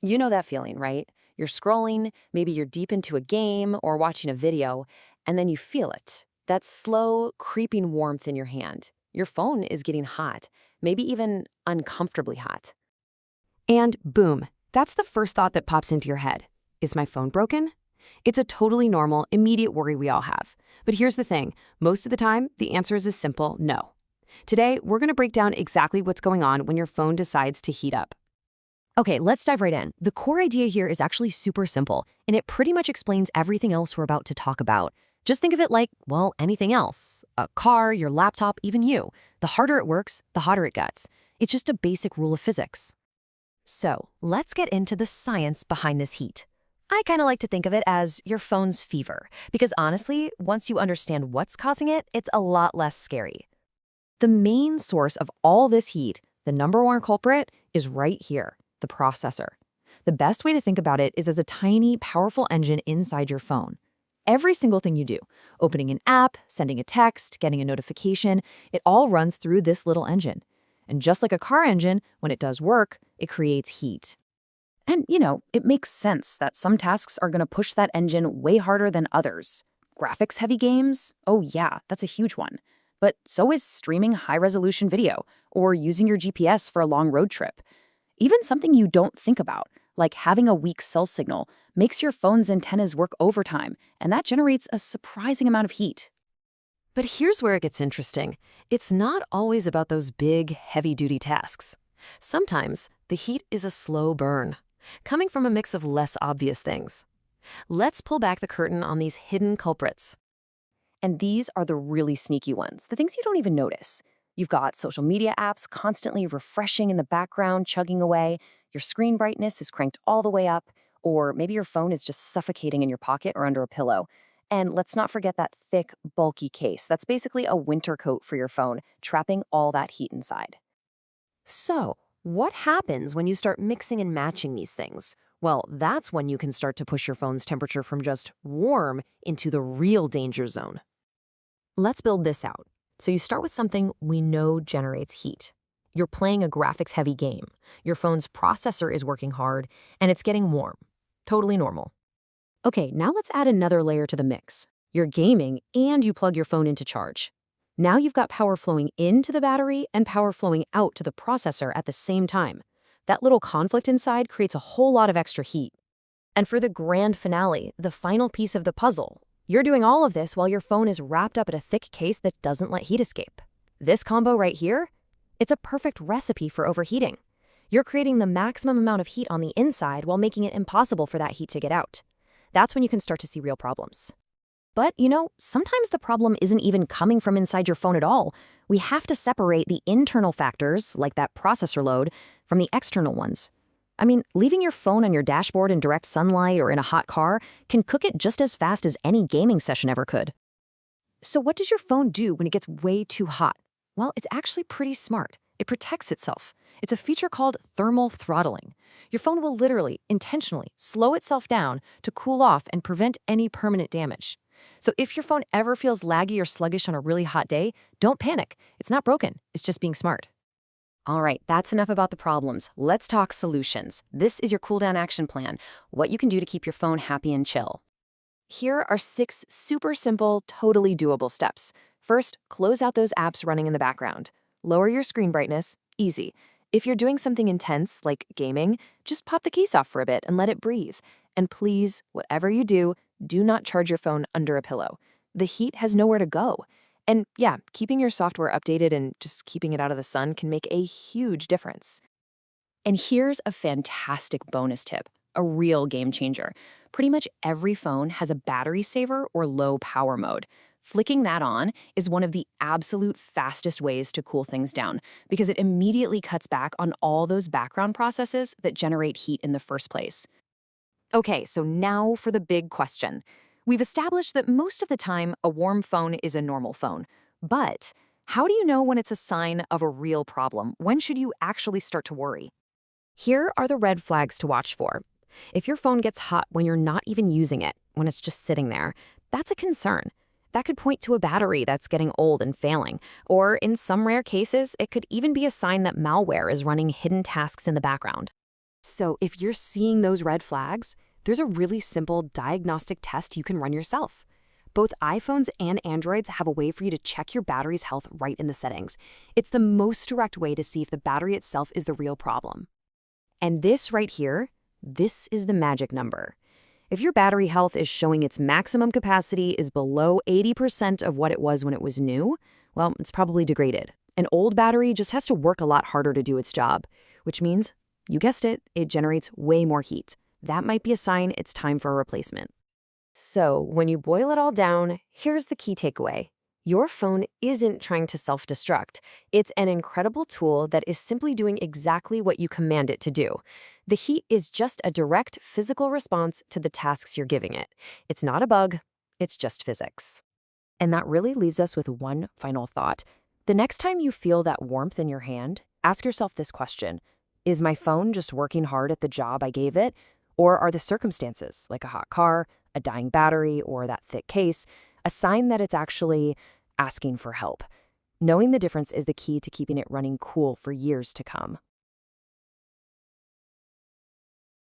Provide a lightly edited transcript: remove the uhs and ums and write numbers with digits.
You know that feeling, right? You're scrolling, maybe you're deep into a game or watching a video, and then you feel it. That slow, creeping warmth in your hand. Your phone is getting hot, maybe even uncomfortably hot. And boom, that's the first thought that pops into your head. Is my phone broken? It's a totally normal, immediate worry we all have. But here's the thing, most of the time, the answer is a simple no. Today, we're going to break down exactly what's going on when your phone decides to heat up. Okay, let's dive right in. The core idea here is actually super simple, and it pretty much explains everything else we're about to talk about. Just think of it like, well, anything else. A car, your laptop, even you. The harder it works, the hotter it gets. It's just a basic rule of physics. So, let's get into the science behind this heat. I kind of like to think of it as your phone's fever, because honestly, once you understand what's causing it, it's a lot less scary. The main source of all this heat, the number one culprit, is right here. The processor. The best way to think about it is as a tiny, powerful engine inside your phone. Every single thing you do, opening an app, sending a text, getting a notification, it all runs through this little engine. And just like a car engine, when it does work, it creates heat. And, it makes sense that some tasks are going to push that engine way harder than others. Graphics-heavy games? Oh yeah, that's a huge one. But so is streaming high-resolution video or using your GPS for a long road trip. Even something you don't think about, like having a weak cell signal, makes your phone's antennas work overtime, and that generates a surprising amount of heat. But here's where it gets interesting. It's not always about those big, heavy-duty tasks. Sometimes the heat is a slow burn, coming from a mix of less obvious things. Let's pull back the curtain on these hidden culprits. And these are the really sneaky ones, the things you don't even notice. You've got social media apps constantly refreshing in the background, chugging away. Your screen brightness is cranked all the way up, or maybe your phone is just suffocating in your pocket or under a pillow. And let's not forget that thick, bulky case. That's basically a winter coat for your phone, trapping all that heat inside. So, what happens when you start mixing and matching these things? Well, that's when you can start to push your phone's temperature from just warm into the real danger zone. Let's build this out. So you start with something we know generates heat. You're playing a graphics-heavy game. Your phone's processor is working hard, and it's getting warm. Totally normal. Okay, now let's add another layer to the mix. You're gaming, and you plug your phone into charge. Now you've got power flowing into the battery and power flowing out to the processor at the same time. That little conflict inside creates a whole lot of extra heat. And for the grand finale, the final piece of the puzzle, you're doing all of this while your phone is wrapped up in a thick case that doesn't let heat escape. This combo right here, it's a perfect recipe for overheating. You're creating the maximum amount of heat on the inside while making it impossible for that heat to get out. That's when you can start to see real problems. But, sometimes the problem isn't even coming from inside your phone at all. We have to separate the internal factors, like that processor load, from the external ones. I mean, leaving your phone on your dashboard in direct sunlight or in a hot car can cook it just as fast as any gaming session ever could. So what does your phone do when it gets way too hot? Well, it's actually pretty smart. It protects itself. It's a feature called thermal throttling. Your phone will literally, intentionally, slow itself down to cool off and prevent any permanent damage. So if your phone ever feels laggy or sluggish on a really hot day, don't panic. It's not broken. It's just being smart. All right, that's enough about the problems. Let's talk solutions. This is your cool down action plan, what you can do to keep your phone happy and chill. Here are 6 super simple, totally doable steps. First, close out those apps running in the background. Lower your screen brightness, easy. If you're doing something intense, like gaming, just pop the case off for a bit and let it breathe. And please, whatever you do not charge your phone under a pillow. The heat has nowhere to go. And yeah, keeping your software updated and just keeping it out of the sun can make a huge difference. And here's a fantastic bonus tip, a real game changer. Pretty much every phone has a battery saver or low power mode. Flicking that on is one of the absolute fastest ways to cool things down because it immediately cuts back on all those background processes that generate heat in the first place. Okay, so now for the big question. We've established that most of the time, a warm phone is a normal phone. But how do you know when it's a sign of a real problem? When should you actually start to worry? Here are the red flags to watch for. If your phone gets hot when you're not even using it, when it's just sitting there, that's a concern. That could point to a battery that's getting old and failing. Or in some rare cases, it could even be a sign that malware is running hidden tasks in the background. So if you're seeing those red flags, there's a really simple diagnostic test you can run yourself. Both iPhones and Androids have a way for you to check your battery's health right in the settings. It's the most direct way to see if the battery itself is the real problem. And this right here, this is the magic number. If your battery health is showing its maximum capacity is below 80% of what it was when it was new, well, it's probably degraded. An old battery just has to work a lot harder to do its job, which means, you guessed it, it generates way more heat. That might be a sign it's time for a replacement. So, when you boil it all down, here's the key takeaway. Your phone isn't trying to self-destruct. It's an incredible tool that is simply doing exactly what you command it to do. The heat is just a direct physical response to the tasks you're giving it. It's not a bug, it's just physics. And that really leaves us with one final thought. The next time you feel that warmth in your hand, ask yourself this question. Is my phone just working hard at the job I gave it? Or are the circumstances, like a hot car, a dying battery, or that thick case, a sign that it's actually asking for help? Knowing the difference is the key to keeping it running cool for years to come.